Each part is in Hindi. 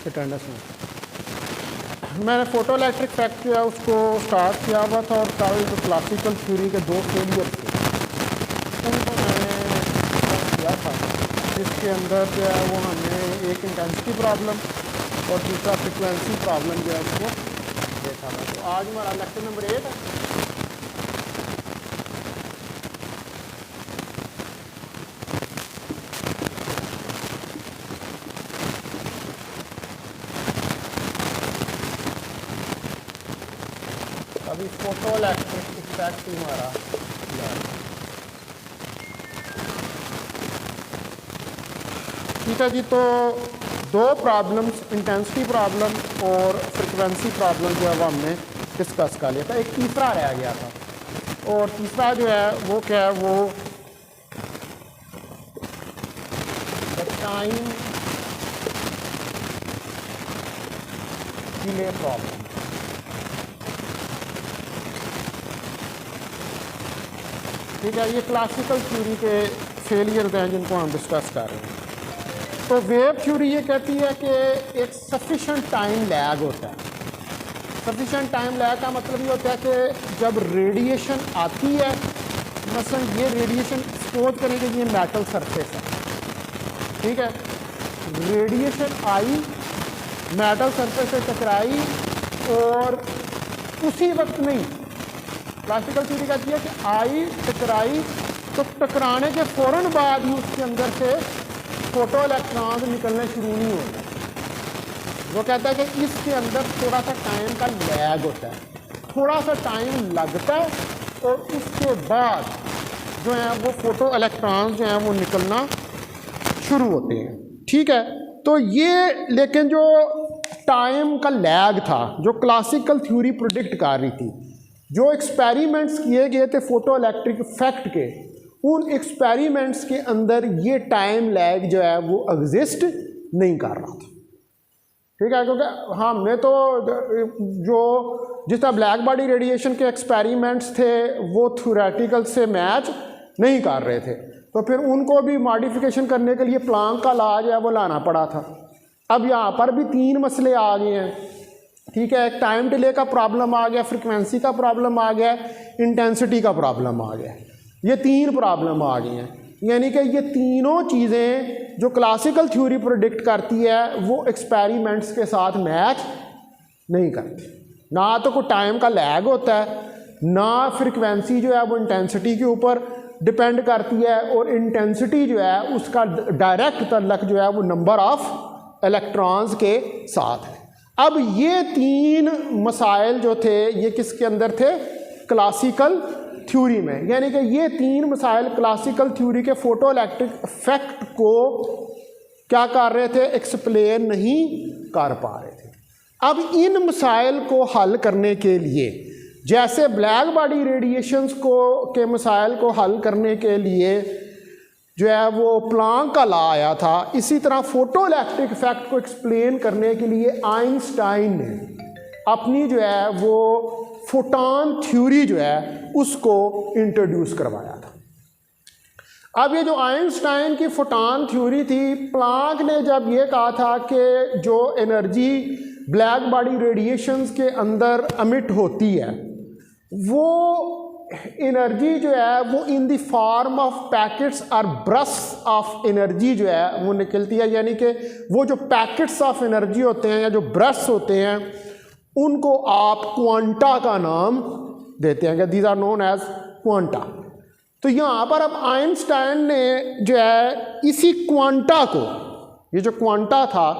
अटेंडेंस में मैंने फोटो इलेक्ट्रिक फैक्ट जो है उसको स्टार्ट किया हुआ था, और कल जो क्लासिकल थ्योरी के 2 फेलियर थे उनको मैंने किया था, जिसके अंदर जो है वो हमने एक इंटेंसिटी प्रॉब्लम और दूसरा फ्रिक्वेंसी प्रॉब्लम जो है उसको देखा था। तो आज हमारा लेक्चर नंबर 8 है। अभी फोटो इलेक्ट्रिक इफेक्ट ही हमारा ठीक है जी। तो 2 प्रॉब्लम्स, इंटेंसिटी प्रॉब्लम और फ्रिक्वेंसी प्रॉब्लम जो है वो हमने डिस्कस कर लिया था। एक तीसरा रह गया था, और तीसरा जो है वो क्या है, वो टाइम डिले प्रॉब्लम। ठीक है, ये क्लासिकल थ्योरी के फेलियर्स हैं जिनको हम डिस्कस कर रहे हैं। तो वेव थ्योरी ये कहती है कि एक सफिशेंट टाइम लैग होता है। सफिशेंट टाइम लैग का मतलब ये होता है कि जब रेडिएशन आती है, मसलन ये रेडिएशन सपोज करें कि ये मेटल सरफेस है, ठीक है, रेडिएशन आई, मेटल सरफेस से टकराई, और उसी वक्त नहीं, क्लासिकल थ्योरी कहती है कि आई, टकराई, तो टकराने के फ़ौरन बाद ही उसके अंदर से फोटो इलेक्ट्रॉन्स निकलने शुरू नहीं होते। वो कहता है कि इसके अंदर थोड़ा सा टाइम का लैग होता है, थोड़ा सा टाइम लगता है, और उसके बाद जो है वो फोटो इलेक्ट्रॉन्स जो हैं वो निकलना शुरू होते हैं। ठीक है, तो ये लेकिन जो टाइम का लैग था जो क्लासिकल थ्योरी प्रोडिक्ट कर रही थी, जो एक्सपेरिमेंट्स किए गए थे फोटो इलेक्ट्रिक इफेक्ट के, उन एक्सपेरिमेंट्स के अंदर ये टाइम लैग जो है वो एग्जिस्ट नहीं कर रहा था। ठीक है, क्योंकि हमने तो जो जिस तरह ब्लैक बॉडी रेडिएशन के एक्सपेरिमेंट्स थे वो थ्योरेटिकल से मैच नहीं कर रहे थे, तो फिर उनको भी मॉडिफिकेशन करने के लिए प्लांक का लॉ जो है वो लाना पड़ा था। अब यहाँ पर भी 3 मसले आ गए हैं। ठीक है, एक टाइम डिले का प्रॉब्लम आ गया, फ्रिक्वेंसी का प्रॉब्लम आ गया, इंटेंसिटी का प्रॉब्लम आ गया। ये 3 प्रॉब्लम आ गई हैं, यानी कि ये तीनों चीज़ें जो क्लासिकल थ्योरी प्रोडिक्ट करती है वो एक्सपेरिमेंट्स के साथ मैच नहीं करती। ना तो कोई टाइम का लैग होता है, ना फ्रिक्वेंसी जो है वो इंटेंसिटी के ऊपर डिपेंड करती है, और इंटेंसिटी जो है उसका डायरेक्ट तल्लक जो है वो नंबर ऑफ इलेक्ट्रॉन्स के साथ है। अब ये 3 मसाइल जो थे ये किसके अंदर थे? क्लासिकल थ्योरी में। यानी कि ये 3 मसाइल क्लासिकल थ्योरी के फोटो इलेक्ट्रिक इफेक्ट को क्या कर रहे थे? एक्सप्लेन नहीं कर पा रहे थे। अब इन मसाइल को हल करने के लिए, जैसे ब्लैक बॉडी रेडिएशंस के मसाइल को हल करने के लिए जो है वो प्लांक का लॉ आया था, इसी तरह फोटो इलेक्ट्रिक इफेक्ट को एक्सप्लेन करने के लिए आइंस्टाइन ने अपनी जो है वो फोटॉन थ्योरी जो है उसको इंट्रोड्यूस करवाया था। अब ये जो आइंस्टाइन की फोटॉन थ्योरी थी, प्लांक ने जब ये कहा था कि जो एनर्जी ब्लैक बॉडी रेडिएशंस के अंदर अमिट होती है वो एनर्जी जो है वो in the form of packets और ब्रस्ट ऑफ एनर्जी जो है वो निकलती है। यानी कि वो जो पैकेट्स ऑफ एनर्जी होते हैं या जो ब्रस्ट होते हैं उनको आप क्वांटा का नाम देते हैं कि these are known as quanta. तो यहाँ पर अब आइंस्टाइन ने जो है इसी क्वांटा को, ये जो क्वांटा था,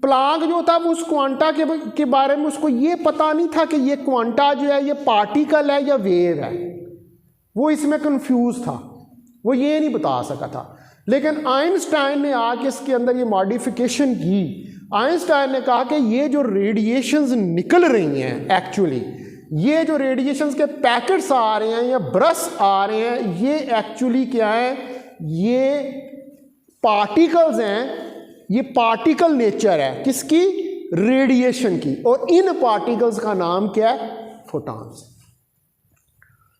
प्लांक जो था वो उस क्वांटा के बारे में उसको ये पता नहीं था कि ये क्वांटा जो है ये पार्टिकल है या वेव है, वो इसमें कंफ्यूज था, वो ये नहीं बता सका था। लेकिन आइंस्टाइन ने आके इसके अंदर ये मॉडिफिकेशन की। आइंस्टाइन ने कहा कि ये जो रेडिएशंस निकल रही हैं, एक्चुअली ये जो रेडिएशंस के पैकेट्स आ रहे हैं या ब्रश आ रहे हैं, ये एक्चुअली क्या है? ये पार्टिकल्स हैं, ये पार्टिकल नेचर है किसकी? रेडिएशन की। और इन पार्टिकल्स का नाम क्या है? फोटॉन्स।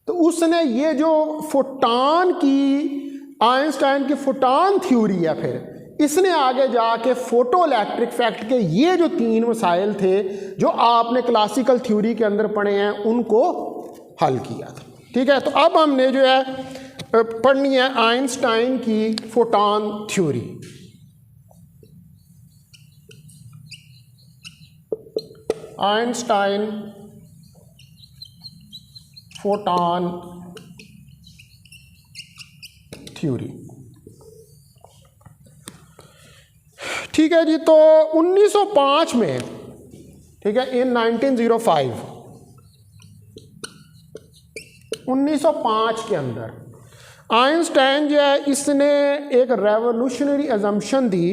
तो उसने ये जो फोटॉन की, आइंस्टाइन की फोटॉन थ्योरी है, फिर इसने आगे जाके फोटो इलेक्ट्रिक इफेक्ट के ये जो 3 मसाइल थे जो आपने क्लासिकल थ्योरी के अंदर पढ़े हैं उनको हल किया था। ठीक है, तो अब हमने जो है पढ़नी है आइंस्टाइन की photon theory. Einstein photon theory. ठीक है जी, तो 1905 में, ठीक है, इन 1905 के अंदर आइंस्टाइन जो है इसने एक रेवोल्यूशनरी अजम्पशन दी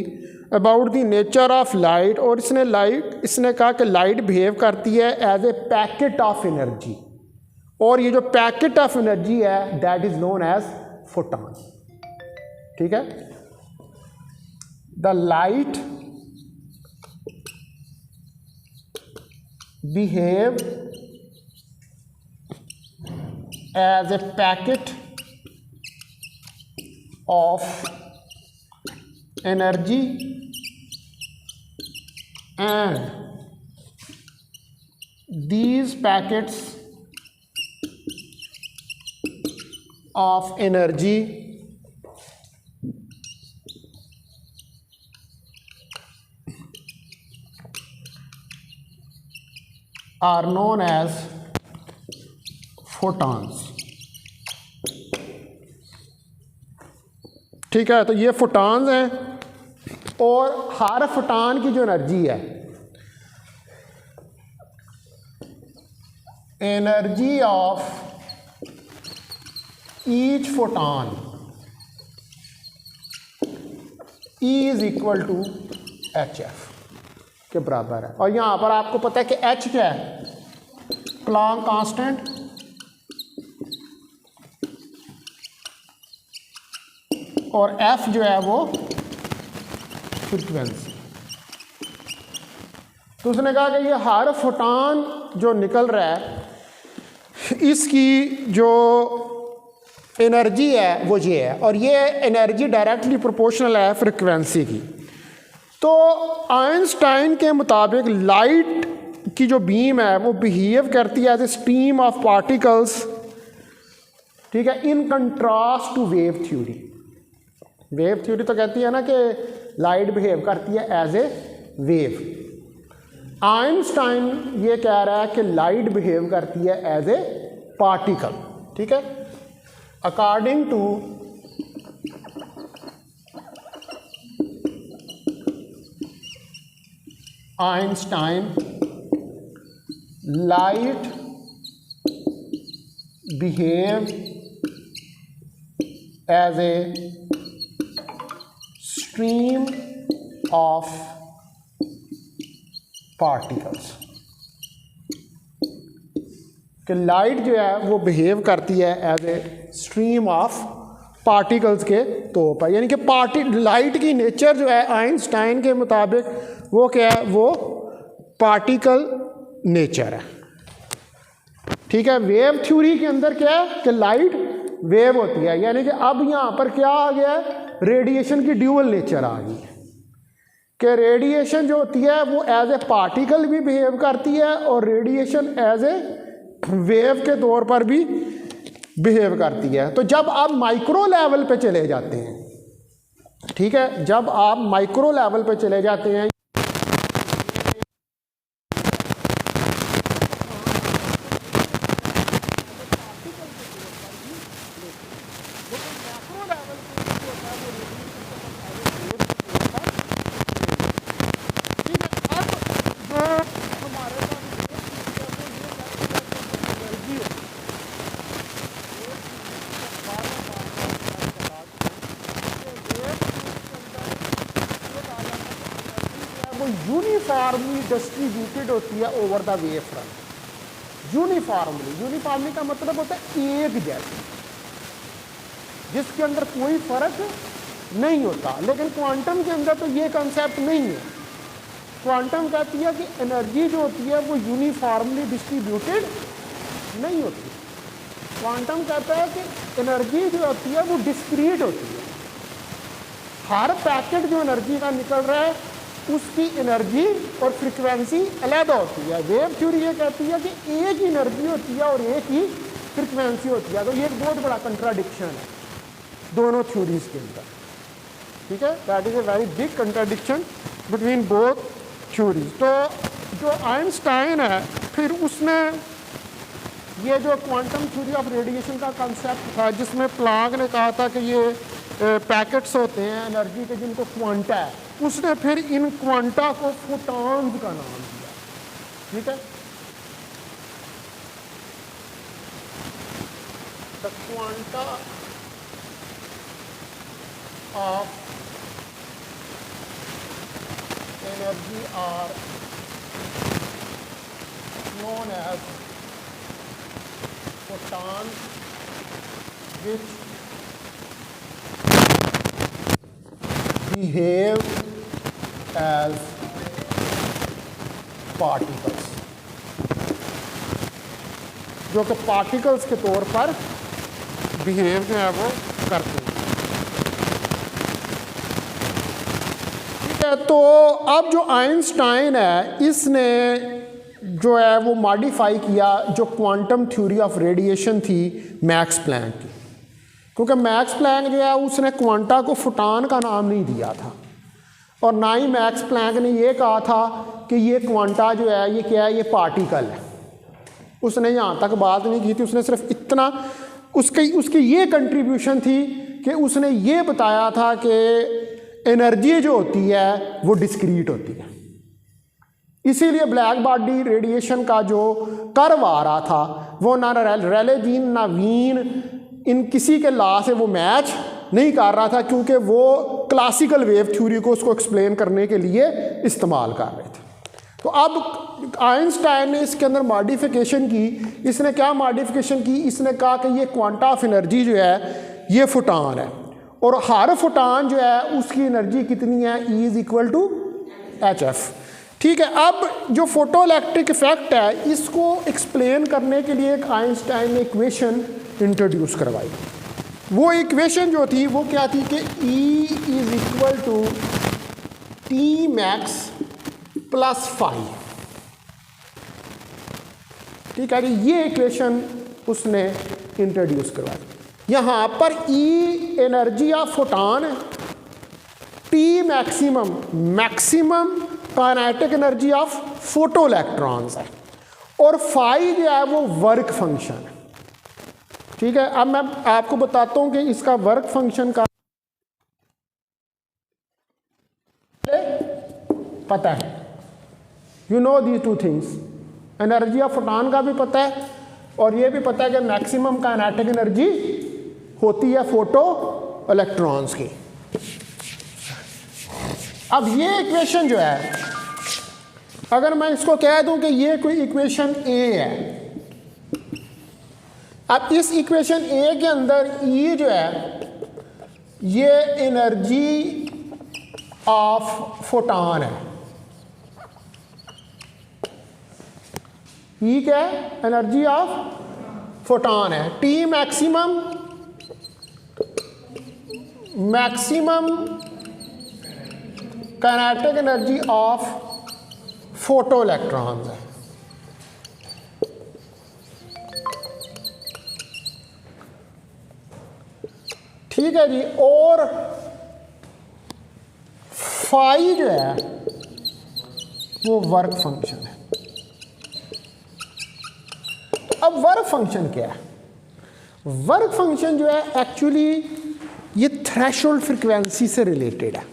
about the nature of light, और इसने कहा कि लाइट बिहेव करती है as a packet of energy, और ये जो पैकेट ऑफ एनर्जी है that is known as photon. ठीक है, the light behave as a packet of energy and these packets of energy are known as photons। ठीक है, तो ये फोटॉन्स हैं, और हर फोटॉन की जो एनर्जी है, energy of each photon is equal to HF के बराबर है। और यहां पर आपको पता है कि H क्या है, प्लैंक कांस्टेंट, और F जो है वो फ्रीक्वेंसी। तो उसने कहा कि ये हर फोटॉन जो निकल रहा है इसकी जो एनर्जी है वो ये है, और ये एनर्जी डायरेक्टली प्रोपोर्शनल है फ्रीक्वेंसी की। तो आइंस्टाइन के मुताबिक लाइट की जो बीम है वो बिहेव करती है as a stream of particles, ठीक है, in contrast to wave theory. Wave theory तो कहती है ना कि लाइट बिहेव करती है एज ए वेव। आइंस्टाइन ये कह रहा है कि लाइट बिहेव करती है एज ए पार्टिकल। ठीक है, according to Einstein, light behave as a stream of particles, कि लाइट जो है वो बिहेव करती है as a stream of particles के तौर पर। यानी कि लाइट की नेचर जो है आइंस्टाइन के मुताबिक वो क्या है, वो पार्टिकल नेचर है। ठीक है, वेव थ्योरी के अंदर क्या है कि लाइट वेव होती है, यानी कि अब यहाँ पर क्या आ गया है, रेडिएशन की ड्यूअल नेचर आ गई है कि रेडिएशन जो होती है वो एज ए पार्टिकल भी बिहेव करती है और रेडिएशन एज ए वेव के तौर पर भी बिहेव करती है। तो जब आप माइक्रो लेवल पे चले जाते हैं, ठीक है, जब आप माइक्रो लेवल पे चले जाते हैं, यूनिफॉर्मली डिस्ट्रीब्यूटेड होती है over the wave front. Uniformly का मतलब होता है एक जैसी, जिसके अंदर कोई फर्क नहीं होता। लेकिन क्वांटम के अंदर तो ये कंसेप्ट नहीं है। क्वांटम कहती है कि एनर्जी जो होती है वो यूनिफॉर्मली डिस्ट्रीब्यूटेड नहीं होती। क्वांटम कहता है कि एनर्जी जो होती है वो डिस्क्रीट होती है। हर पैकेट जो एनर्जी का निकल रहा है उसकी एनर्जी और फ्रिक्वेंसी अलग होती है। वेव थ्योरी ये कहती है कि एक ही एनर्जी होती है और एक ही फ्रिक्वेंसी होती है। तो ये एक बहुत बड़ा कंट्राडिक्शन है दोनों थ्योरीज के अंदर, ठीक है। That is a very big contradiction between both theories. तो जो आइंस्टाइन है फिर उसने ये जो क्वांटम थ्योरी ऑफ रेडिएशन का कंसेप्ट था जिसमें प्लांक ने कहा था कि ये पैकेट्स होते हैं एनर्जी के जिनको क्वांटा है, उसने फिर इन क्वांटा को फोटॉन्स का नाम दिया, ठीक है। The quanta of energy are known as photons which behave as particles, जो कि पार्टिकल्स के तौर पर बिहेव जो है वो करते हैं, ठीक है। तो अब जो आइंस्टाइन है इसने जो है वो मॉडिफाई किया जो क्वांटम थ्योरी ऑफ रेडिएशन थी मैक्स प्लैंक की, क्योंकि मैक्स प्लैंक जो है उसने क्वांटा को फोटॉन का नाम नहीं दिया था और ना ही मैक्स प्लैंक ने ये कहा था कि ये क्वांटा जो है ये क्या है, ये पार्टिकल है। उसने यहाँ तक बात नहीं की थी, उसने सिर्फ इतना उसकी ये कंट्रीब्यूशन थी कि उसने ये बताया था कि एनर्जी जो होती है वो डिस्क्रीट होती है। इसीलिए ब्लैक बॉडी रेडिएशन का जो कर्व आ रहा था वो ना रेले जीन ना वीन इन किसी के लॉ से वो मैच नहीं कर रहा था, क्योंकि वो क्लासिकल वेव थ्योरी को उसको एक्सप्लेन करने के लिए इस्तेमाल कर रहे थे। तो अब आइंस्टाइन ने इसके अंदर मॉडिफिकेशन की। इसने क्या मॉडिफिकेशन की, इसने कहा कि ये क्वांटा ऑफ एनर्जी जो है ये फोटॉन है और हर फोटॉन जो है उसकी एनर्जी कितनी है, E is equal to HF, ठीक है। अब जो फोटो इलेक्ट्रिक इफेक्ट है इसको एक्सप्लेन करने के लिए एक आइंस्टाइन ने इक्वेशन इंट्रोड्यूस करवाई। वो इक्वेशन जो थी वो क्या थी कि E is equal to T max plus phi, ठीक है। ये इक्वेशन उसने इंट्रोड्यूस करवाई। यहाँ पर E एनर्जी ऑफ फोटॉन है, T maximum kinetic energy of photo electrons है और फाई जो है वो वर्क फंक्शन है, ठीक है। अब मैं आपको बताता हूं कि इसका वर्क फंक्शन का पता है। You know these two things, energy of photon का भी पता है और ये भी पता है कि मैक्सिमम काइनेटिक एनर्जी होती है फोटो इलेक्ट्रॉन्स की। अब ये इक्वेशन जो है अगर मैं इसको कह दूं कि ये कोई इक्वेशन ए है, अब इस इक्वेशन ए के अंदर E जो है ये एनर्जी ऑफ फोटॉन है। E क्या है, एनर्जी ऑफ फोटॉन है। T maximum kinetic energy of photo electrons है, ठीक है जी। और फाई जो है वो वर्क फंक्शन है। अब वर्क फंक्शन क्या है, वर्क फंक्शन जो है एक्चुअली ये थ्रेशोल्ड फ्रीक्वेंसी से रिलेटेड है।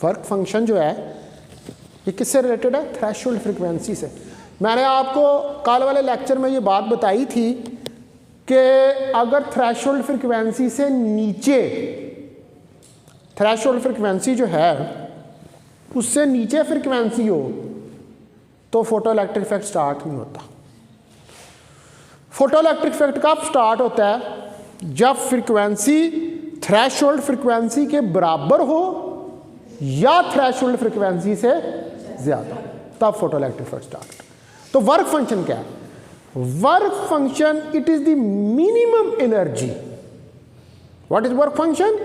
वर्क फंक्शन जो है ये किससे रिलेटेड है, थ्रेशोल्ड फ्रीक्वेंसी से। मैंने आपको कल वाले लेक्चर में ये बात बताई थी कि अगर थ्रेशोल्ड फ्रीक्वेंसी से नीचे, थ्रेशोल्ड फ्रीक्वेंसी जो है उससे नीचे फ्रीक्वेंसी हो तो फोटो इलेक्ट्रिक इफेक्ट स्टार्ट नहीं होता। फोटो इलेक्ट्रिक इफेक्ट कब स्टार्ट होता है, जब फ्रीक्वेंसी थ्रेशोल्ड फ्रीक्वेंसी के बराबर हो या थ्रेशोल्ड फ्रीक्वेंसी से ज़्यादा, तब फोटो इलेक्ट्रिक इफेक्ट स्टार्ट। तो वर्क फंक्शन क्या है, work function it is the minimum energy. What is work function,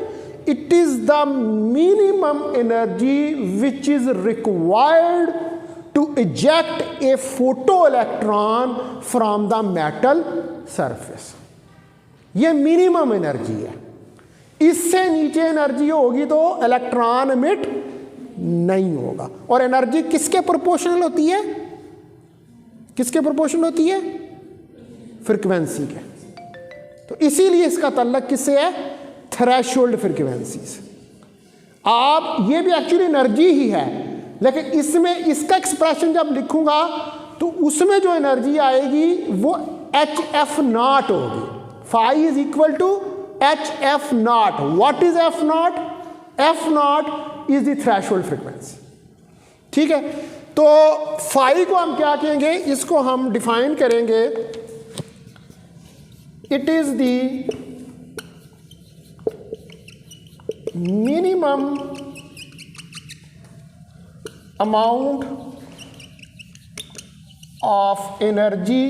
it is the minimum energy which is required to eject a photoelectron from the metal surface. ये मिनिमम एनर्जी है, इससे नीचे एनर्जी होगी तो इलेक्ट्रॉन एमिट नहीं होगा। और एनर्जी किसके प्रोपोर्शनल होती है? किसके प्रोपोर्शनल होती है? फ्रीक्वेंसी के। तो इसीलिए इसका ताल्लुक किससे है? थ्रेशोल्ड फ्रीक्वेंसी से। आप ये भी एक्चुअली एनर्जी ही है, लेकिन इसमें इसका एक्सप्रेशन जब लिखूंगा तो उसमें जो एनर्जी आएगी वो HF0 होगी। Phi is equal to HF0। What is F0? F0 is the threshold frequency. ठीक है, तो फाई को हम क्या कहेंगे? इसको हम डिफाइन करेंगे, it is the minimum amount of energy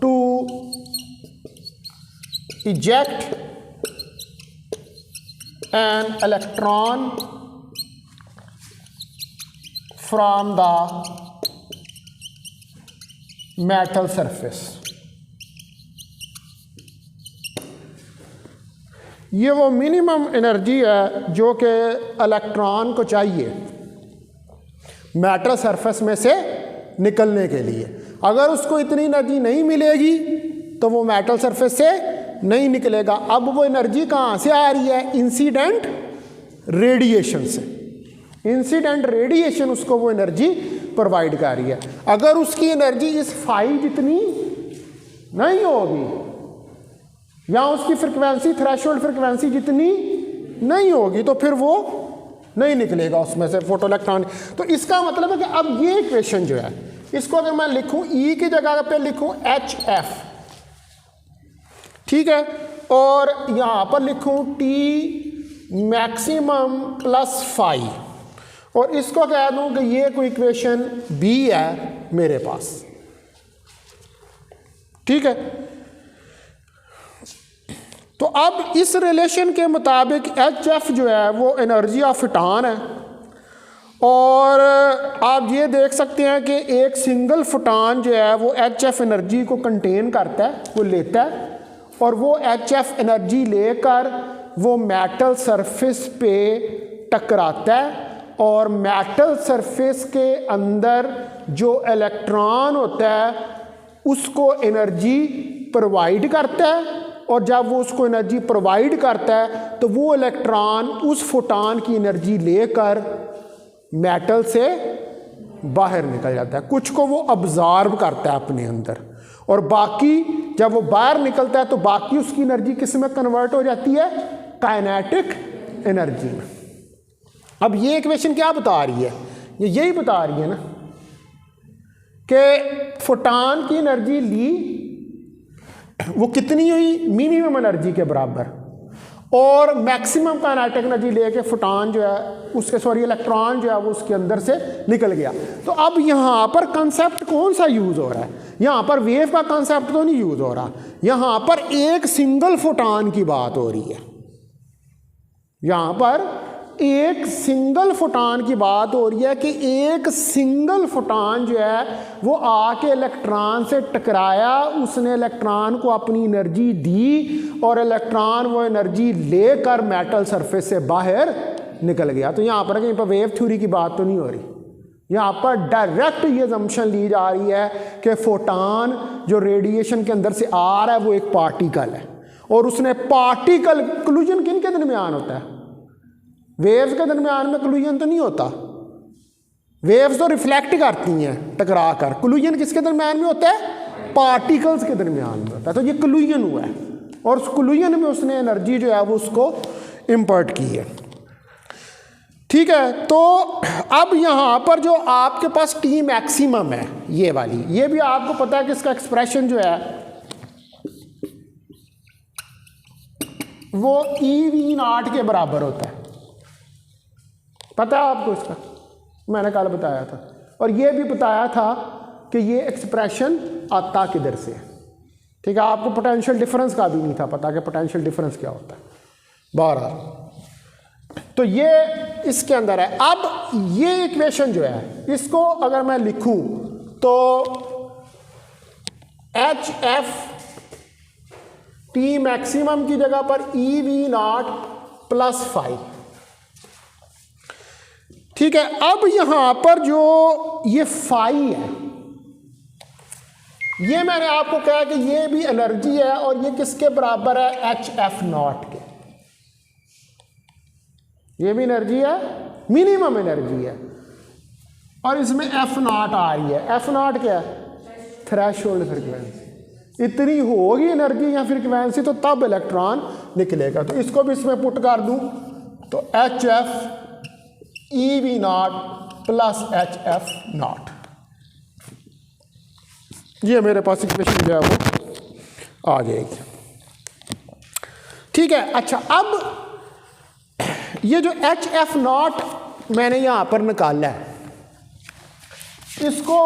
to eject an electron from the metal surface। ये वो मिनिमम एनर्जी है जो कि इलेक्ट्रॉन को चाहिए मेटल सरफेस में से निकलने के लिए। अगर उसको इतनी एनर्जी नहीं मिलेगी तो वो मेटल सरफेस से नहीं निकलेगा। अब वो एनर्जी कहाँ से आ रही है? इंसिडेंट रेडिएशन से। इंसिडेंट रेडिएशन उसको वो एनर्जी प्रोवाइड कर रही है। अगर उसकी एनर्जी इस फाई जितनी नहीं होगी या उसकी फ्रिक्वेंसी थ्रेशोल्ड फ्रिक्वेंसी जितनी नहीं होगी तो फिर वो नहीं निकलेगा उसमें से फोटो इलेक्ट्रॉन। तो इसका मतलब है कि अब ये इक्वेशन जो है, इसको अगर मैं लिखूं E की जगह पे लिखूं HF, ठीक है, और यहां पर लिखूं T मैक्सिमम प्लस फाई, और इसको कह दूं कि ये कोई इक्वेशन B है मेरे पास। ठीक है, तो अब इस रिलेशन के मुताबिक HF जो है वो एनर्जी ऑफ फोटॉन है, और आप ये देख सकते हैं कि एक सिंगल फोटॉन जो है वो HF एनर्जी को कंटेन करता है, वो लेता है, और वो HF एनर्जी लेकर वो मेटल सरफेस पे टकराता है, और मेटल सरफेस के अंदर जो इलेक्ट्रॉन होता है उसको एनर्जी प्रोवाइड करता है, और जब वो उसको एनर्जी प्रोवाइड करता है तो वो इलेक्ट्रॉन उस फोटॉन की एनर्जी लेकर मेटल से बाहर निकल जाता है। कुछ को वो अब्जॉर्ब करता है अपने अंदर, और बाकी जब वो बाहर निकलता है तो बाकी उसकी एनर्जी किस में कन्वर्ट हो जाती है? काइनेटिक एनर्जी में। अब ये इक्वेशन क्या बता रही है? ये यही बता रही है ना कि फोटॉन की एनर्जी ली वो कितनी हुई? मिनिमम एनर्जी के बराबर, और मैक्सिमम काइनेटिक एनर्जी लेके फोटॉन जो है उसके इलेक्ट्रॉन जो है वो उसके अंदर से निकल गया। तो अब यहाँ पर कंसेप्ट कौन सा यूज़ हो रहा है? यहाँ पर वेव का कंसेप्ट तो नहीं यूज़ हो रहा, यहाँ पर एक सिंगल फोटॉन की बात हो रही है। यहाँ पर एक सिंगल फोटॉन की बात हो रही है कि एक सिंगल फोटॉन जो है वो आके इलेक्ट्रॉन से टकराया, उसने इलेक्ट्रॉन को अपनी एनर्जी दी, और इलेक्ट्रॉन वो एनर्जी लेकर मेटल सरफेस से बाहर निकल गया। तो यहाँ पर कहीं पर वेव थ्योरी की बात तो नहीं हो रही, यहाँ पर डायरेक्ट ये असम्पशन ली जा रही है कि फोटॉन जो रेडिएशन के अंदर से आ रहा है वो एक पार्टिकल है, और उसने पार्टिकल कोलिजन किन के दरमियान होता है? वेव्स के दरमियान में कोलिजन तो नहीं होता, वेव्स तो रिफ्लेक्ट करती हैं टकरा कर। कोलिजन किसके दरमियान में होता है? पार्टिकल्स के दरमियान में होता है। तो ये कोलिजन हुआ है, और उस कोलिजन में उसने एनर्जी जो है वो उसको इम्पर्ट की है। ठीक है, तो अब यहाँ पर जो आपके पास T मैक्सिमम है ये वाली, ये भी आपको पता है कि इसका एक्सप्रेशन जो है वो EV0 के बराबर होता है। पता है आपको इसका? मैंने कल बताया था, और ये भी बताया था कि ये एक्सप्रेशन आता किधर से है। ठीक है, आपको पोटेंशियल डिफरेंस का भी नहीं था पता कि पोटेंशियल डिफरेंस क्या होता है। बहरहाल तो ये इसके अंदर है। अब ये इक्वेशन जो है इसको अगर मैं लिखूं तो एच एफ टी मैक्सिमम की जगह पर ई वी नॉट प्लस 5, ठीक है। अब यहां पर जो ये फाई है, ये मैंने आपको कहा कि ये भी एनर्जी है और ये किसके बराबर है, एच एफ नॉट के। ये भी एनर्जी है, मिनिमम एनर्जी है, और इसमें एफ नॉट आ रही है। एफ नॉट क्या है, थ्रेशोल्ड फ्रीक्वेंसी। इतनी होगी एनर्जी या फ्रीक्वेंसी तो तब इलेक्ट्रॉन निकलेगा। तो इसको भी इसमें पुट कर दूं तो H F E V not plus H F not, ये मेरे पास इक्वेशन जो है वो आ जाएगी। ठीक है, अच्छा अब ये जो एच एफ नॉट मैंने यहां पर निकाला है, इसको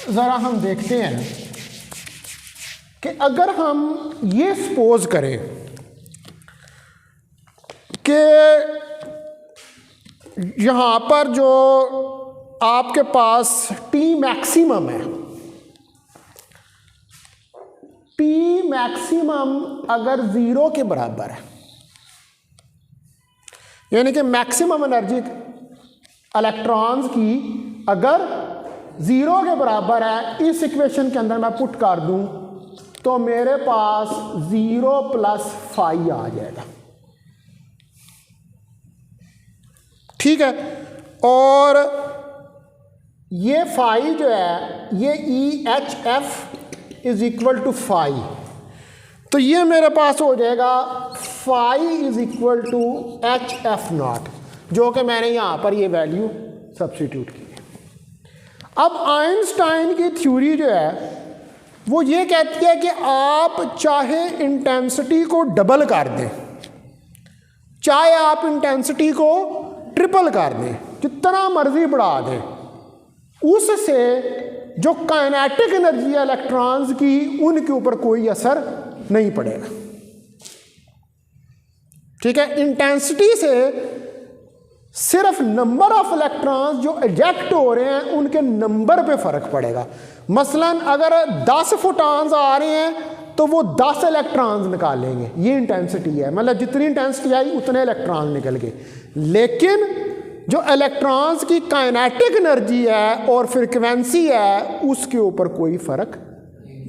ज़रा हम देखते हैं कि अगर हम ये सपोज करें कि यहाँ पर जो आपके पास टी मैक्सिमम है, टी मैक्सिमम अगर 0 के बराबर है, यानी कि मैक्सिमम एनर्जी इलेक्ट्रॉन्स की अगर 0 के बराबर है, इस इक्वेशन के अंदर मैं पुट कर दूं तो मेरे पास 0 प्लस 5 आ जाएगा। ठीक है, और ये 5 जो है ये E H F is equal to 5, तो ये मेरे पास हो जाएगा 5 is equal to H F naught, जो कि मैंने यहां पर ये वैल्यू सब्स्टिट्यूट की। अब आइंस्टाइन की थ्योरी जो है वो ये कहती है कि आप चाहे इंटेंसिटी को डबल कर दें, चाहे आप इंटेंसिटी को ट्रिपल कर दें, जितना मर्जी बढ़ा दें, उससे जो काइनेटिक एनर्जी है इलेक्ट्रॉन्स की, उनके ऊपर कोई असर नहीं पड़ेगा। ठीक है, इंटेंसिटी से सिर्फ नंबर ऑफ इलेक्ट्रॉन्स जो इजेक्ट हो रहे हैं उनके नंबर पे फर्क पड़ेगा। मसलन अगर 10 फोटॉन्स आ रहे हैं तो वो 10 इलेक्ट्रॉन्स निकालेंगे, ये इंटेंसिटी है, मतलब जितनी इंटेंसिटी आई उतने इलेक्ट्रॉन निकल गए। लेकिन जो इलेक्ट्रॉन्स की काइनेटिक एनर्जी है और फ्रीक्वेंसी है उसके ऊपर कोई फर्क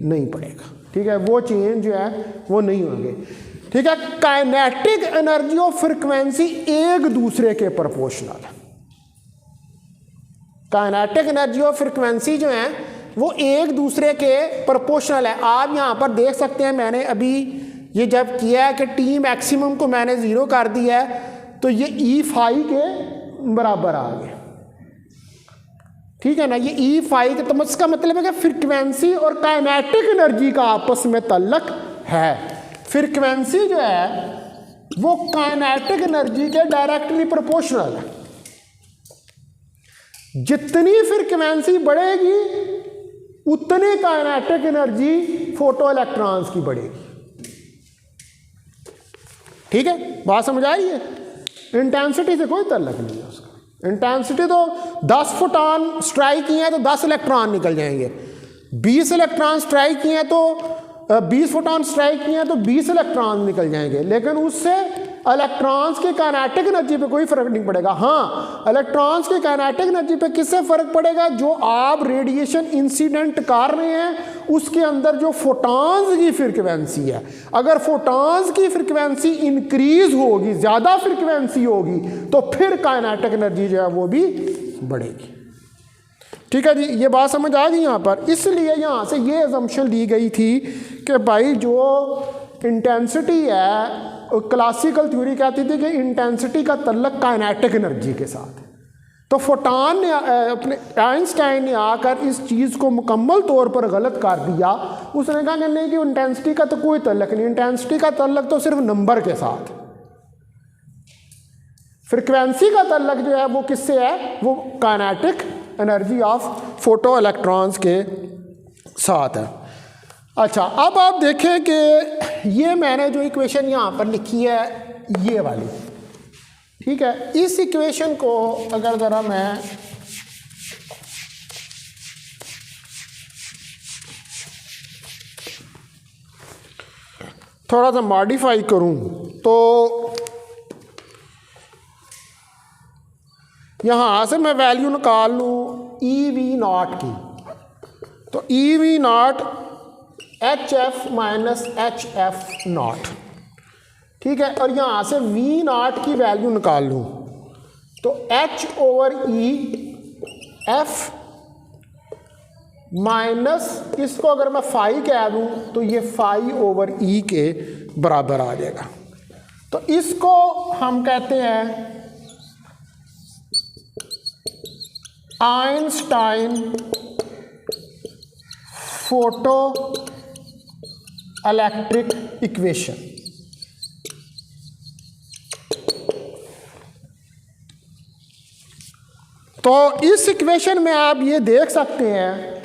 नहीं पड़ेगा। ठीक है, वो चेंज जो है वो नहीं होंगे। ठीक है, काइनेटिक एनर्जी और फ्रीक्वेंसी एक दूसरे के प्रोपोर्शनल है। काइनेटिक एनर्जी और फ्रीक्वेंसी जो है वो एक दूसरे के प्रोपोर्शनल है। आप यहाँ पर देख सकते हैं, मैंने अभी ये जब किया है कि टी मैक्सिमम को मैंने 0 कर दिया है तो ये ई फाई के बराबर आ गया। ठीक है ना, ये ई फाई के, तो इसका मतलब है कि फ्रीक्वेंसी और काइनेटिक एनर्जी का आपस में ताल्लुक है। फ्रीक्वेंसी जो है वो काइनेटिक एनर्जी के डायरेक्टली प्रोपोर्शनल है। जितनी फ्रीक्वेंसी बढ़ेगी उतनी काइनेटिक एनर्जी फोटो इलेक्ट्रॉन्स की बढ़ेगी। ठीक है, बात समझ आ रही है? इंटेंसिटी से कोई ताल्लुक नहीं है उसका। इंटेंसिटी तो 10 फोटॉन स्ट्राइक किए हैं तो 10 इलेक्ट्रॉन निकल जाएंगे, 20 इलेक्ट्रॉन स्ट्राइक किए हैं तो 20 फोटॉन स्ट्राइक किए हैं तो 20 इलेक्ट्रॉन निकल जाएंगे, लेकिन उससे इलेक्ट्रॉन्स की काइनेटिक एनर्जी पे कोई फर्क नहीं पड़ेगा। हाँ, इलेक्ट्रॉन्स की काइनेटिक एनर्जी पे किससे फर्क पड़ेगा, जो आप रेडिएशन इंसिडेंट कर रहे हैं उसके अंदर जो फोटॉन्स की फ्रीक्वेंसी है, अगर फोटॉन्स की फ्रीक्वेंसी इंक्रीज होगी, ज़्यादा फ्रीक्वेंसी होगी, तो फिर काइनेटिक एनर्जी जो है वो भी बढ़ेगी। ठीक है जी, ये बात समझ आ गई यहाँ पर। इसलिए यहाँ से ये अजम्पशन ली गई थी कि भाई जो इंटेंसिटी है, क्लासिकल थ्योरी कहती थी कि इंटेंसिटी का तल्लक काइनेटिक एनर्जी के साथ। तो फोटॉन ने अपने आइंस्टाइन ने आकर इस चीज़ को मुकम्मल तौर पर गलत कर दिया। उसने कहा कि नहीं, कि इंटेंसिटी का तो कोई तल्लक नहीं, इंटेंसिटी का तल्लक तो सिर्फ नंबर के साथ। फ्रीक्वेंसी का तल्लक जो है वो किससे है, वो kinetic energy of photo electrons के साथ है। अच्छा, अब आप देखें कि ये मैंने जो इक्वेशन यहाँ पर लिखी है ये वाली, ठीक है, इस इक्वेशन को अगर ज़रा मैं थोड़ा सा मॉडिफाई करूँ तो यहाँ से मैं वैल्यू निकाल लूँ ई वी नॉट की, तो E V not H F minus H F not, ठीक है, और यहाँ से वी नॉट की वैल्यू निकाल लूँ तो H over E F minus इसको अगर मैं फाई कह दूँ तो ये फाई ओवर ई के बराबर आ जाएगा। तो इसको हम कहते हैं आइंस्टाइन फोटो इलेक्ट्रिक इक्वेशन। तो इस इक्वेशन में आप ये देख सकते हैं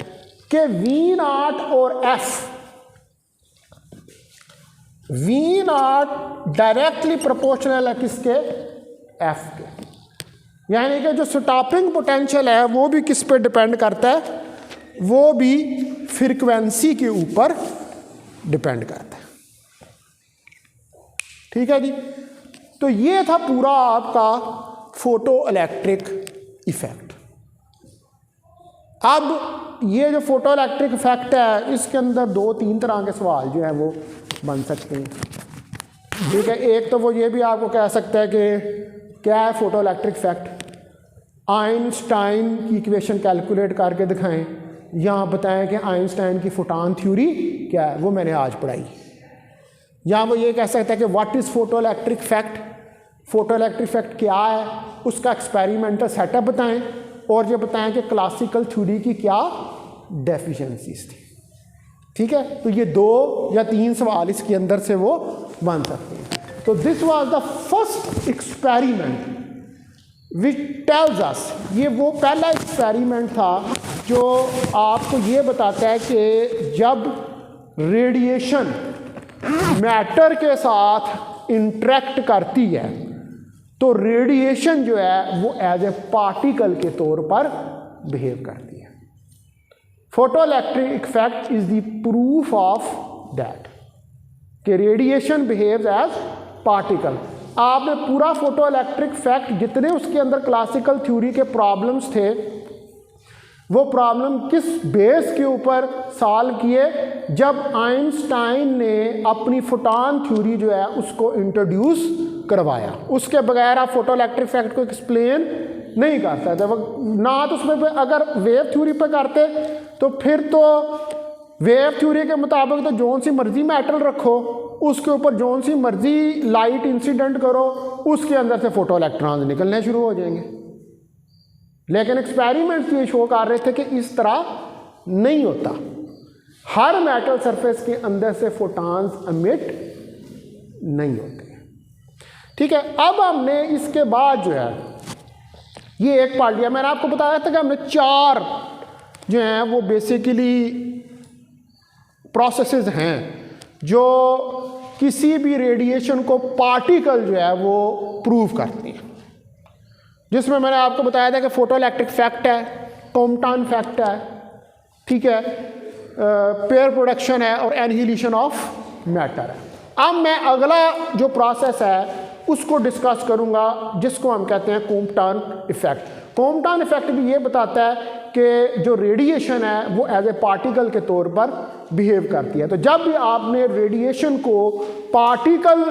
कि वी नॉट और F, V naught directly proportional है किसके, एफ के, यानी कि जो स्टॉपिंग पोटेंशियल है वो भी किस पे डिपेंड करता है, वो भी फ्रीक्वेंसी के ऊपर डिपेंड करता है, ठीक है जी। तो ये था पूरा आपका फोटो इलेक्ट्रिक इफेक्ट। अब ये जो फोटो इलेक्ट्रिक इफेक्ट है इसके अंदर 2-3 तरह के सवाल जो हैं वो बन सकते हैं, ठीक है। एक तो वो ये भी आपको कह सकता है कि क्या है फोटो इलेक्ट्रिक इफेक्ट, आइंस्टाइन की इक्वेशन कैलकुलेट करके दिखाएं, यहाँ बताएं कि आइंस्टाइन की फोटॉन थ्योरी क्या है, वो मैंने आज पढ़ाई। या वो ये कह सकता है कि what is photo electric effect, photo electric effect क्या है, उसका एक्सपेरिमेंटल सेटअप बताएं, और ये बताएं कि क्लासिकल थ्योरी की क्या डेफिशिएंसीज थी, ठीक है। तो ये 2 या 3 सवाल इसके अंदर से वो बन सकते हैं। तो this was the first experiment which tells us, ये वो पहला एक्सपेरिमेंट था जो आपको ये बताता है कि जब रेडिएशन मैटर के साथ इंटरेक्ट करती है तो रेडिएशन जो है वो एज ए पार्टिकल के तौर पर बिहेव करती है। Photo electric effect is the proof of that कि रेडिएशन बिहेव्स एज पार्टिकल। आपने पूरा फोटो इलेक्ट्रिक इफेक्ट जितने उसके अंदर क्लासिकल थ्योरी के प्रॉब्लम्स थे वो प्रॉब्लम किस बेस के ऊपर सॉल्व किए, जब आइंस्टाइन ने अपनी फोटॉन थ्योरी जो है उसको इंट्रोड्यूस करवाया। उसके बगैर आप फोटो इलेक्ट्रिक इफेक्ट को एक्सप्लेन नहीं कर सकते ना। तो उसमें अगर वेव थ्योरी पे करते तो फिर तो वेव थ्योरी के मुताबिक तो जौन सी मर्जी मेटल रखो उसके ऊपर जौन सी मर्जी लाइट इंसिडेंट करो उसके अंदर से फोटो इलेक्ट्रॉन्स निकलने शुरू हो जाएंगे। लेकिन एक्सपेरिमेंट्स ये शो कर रहे थे कि इस तरह नहीं होता, हर मेटल सरफेस के अंदर से फोटॉन्स एमिट नहीं होते, ठीक है। अब हमने इसके बाद जो है ये एक पार्ट लिया, मैंने आपको बताया था कि हमने 4 जो हैं वो बेसिकली प्रोसेसेस हैं जो किसी भी रेडिएशन को पार्टिकल जो है वो प्रूव करती हैं, जिसमें मैंने आपको बताया था कि फोटो इलेक्ट्रिक इफेक्ट है, कॉम्पटन इफेक्ट है, ठीक है, पेयर प्रोडक्शन है और एनहिलेशन ऑफ मैटर है। अब मैं अगला जो प्रोसेस है उसको डिस्कस करूंगा जिसको हम कहते हैं कॉम्पटन इफेक्ट। कॉम्पटन इफेक्ट भी ये बताता है कि जो रेडिएशन है वो एज ए पार्टिकल के तौर पर बिहेव करती है। तो जब भी आपने रेडिएशन को पार्टिकल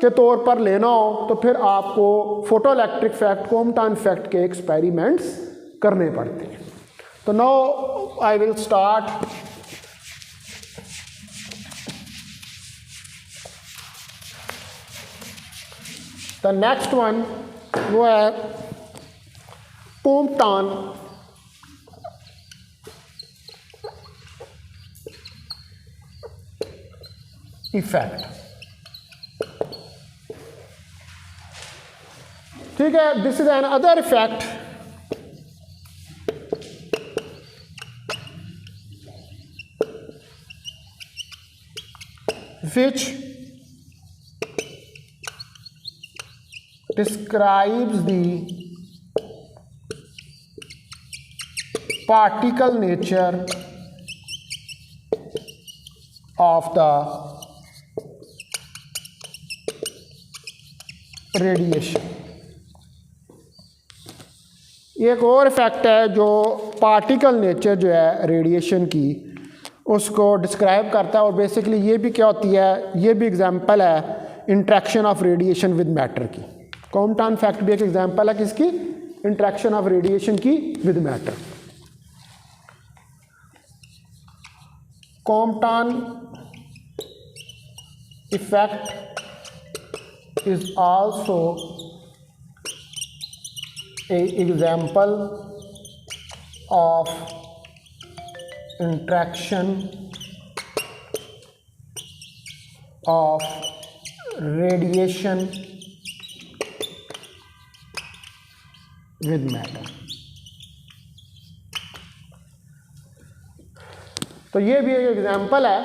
के तौर पर लेना हो तो फिर आपको photo electric effect, Compton effect के एक्सपेरिमेंट्स करने पड़ते हैं। तो now I will start the next one, वो है कॉम्पटन इफेक्ट, ठीक है। This is an other effect which describes the particle nature of the radiation. एक और इफेक्ट है जो पार्टिकल नेचर जो है रेडिएशन की उसको डिस्क्राइब करता है, और बेसिकली ये भी क्या होती है, ये भी एग्जांपल है interaction of radiation with matter की। कॉम्पटन फैक्ट भी एक एग्जांपल है किसकी, इंट्रैक्शन ऑफ रेडिएशन की with matter. Compton effect is also an example of interaction of radiation with matter। तो ये भी एक एग्जाम्पल है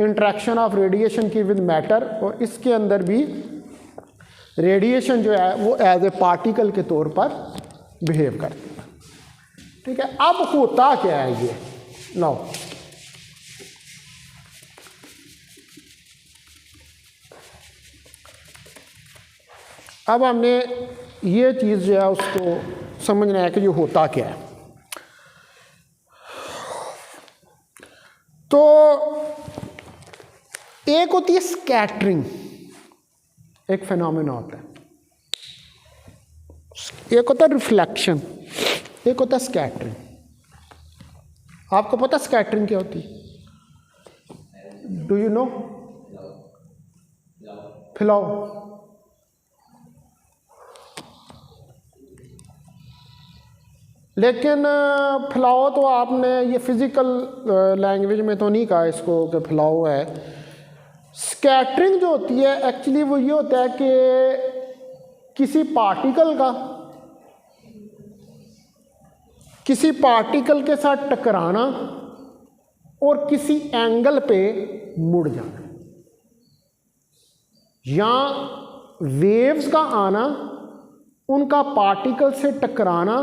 इंट्रैक्शन ऑफ रेडिएशन की विद मैटर, और इसके अंदर भी रेडिएशन जो है वो एज ए पार्टिकल के तौर पर बिहेव करती है। ठीक है, अब होता क्या है ये, नो अब हमने ये चीज़ जो है उसको समझना है कि ये होता क्या है। तो एक होती है स्कैटरिंग, एक फिनोमेना होता है, एक होता है रिफ्लेक्शन, एक होता है स्कैटरिंग। आपको पता है स्कैटरिंग क्या होती है? Do you know? फैलाव। लेकिन फैलाव तो आपने ये फिजिकल लैंग्वेज में तो नहीं कहा इसको कि फैलाव है। स्कैटरिंग जो होती है एक्चुअली वो ये होता है कि किसी पार्टिकल के साथ टकराना और किसी एंगल पे मुड़ जाना, या वेव्स का आना, उनका पार्टिकल से टकराना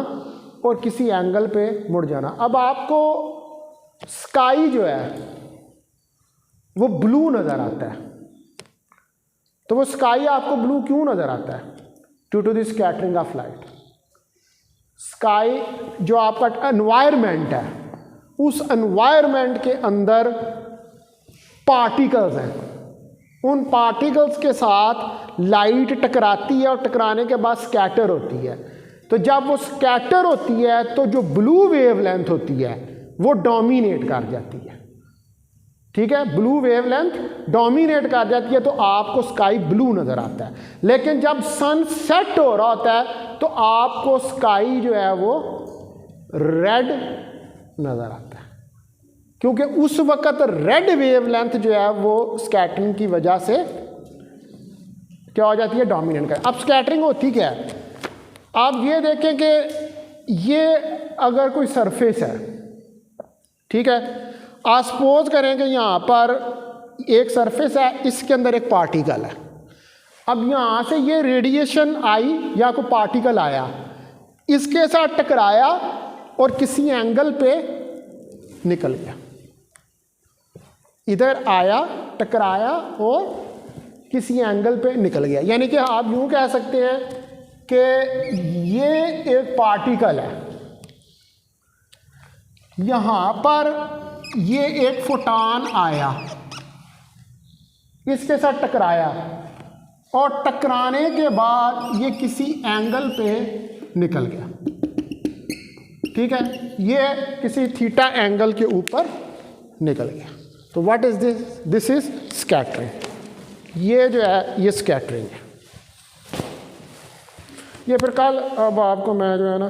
और किसी एंगल पे मुड़ जाना। अब आपको स्काई जो है वो ब्लू नज़र आता है, तो वो स्काई आपको ब्लू क्यों नज़र आता है? Due to the scattering of light. Sky जो आपका एनवायरनमेंट है, उस एनवायरनमेंट के अंदर पार्टिकल्स हैं, उन पार्टिकल्स के साथ लाइट टकराती है और टकराने के बाद स्कैटर होती है। तो जब वो स्कैटर होती है तो जो ब्लू वेवलेंथ होती है वो डोमिनेट कर जाती है। ठीक है, ब्लू वेवलेंथ डोमिनेट कर जाती है तो आपको स्काई ब्लू नज़र आता है। लेकिन जब सन सेट हो रहा होता है तो आपको स्काई जो है वो रेड नज़र आता है, क्योंकि उस वक्त रेड वेवलेंथ जो है वो स्कैटरिंग की वजह से क्या हो जाती है, डोमिनेट कर। अब स्कैटरिंग होती क्या है? आप ये देखें कि ये अगर कोई सरफेस है, ठीक है, आप सपोज करें कि यहाँ पर एक सरफेस है, इसके अंदर एक पार्टिकल है। अब यहाँ से ये रेडिएशन आई या कोई पार्टिकल आया, इसके साथ टकराया और किसी एंगल पे निकल गया, इधर आया, टकराया और किसी एंगल पे निकल गया। यानी कि आप यूँ कह सकते हैं कि ये एक पार्टिकल है, यहाँ पर ये एक फोटॉन आया, इसके साथ टकराया और टकराने के बाद ये किसी एंगल पे निकल गया। ठीक है, ये किसी थीटा एंगल के ऊपर निकल गया। तो what is this? This is scattering. ये जो है ये स्कैटरिंग है। ये फिर कल अब आपको मैं जो है ना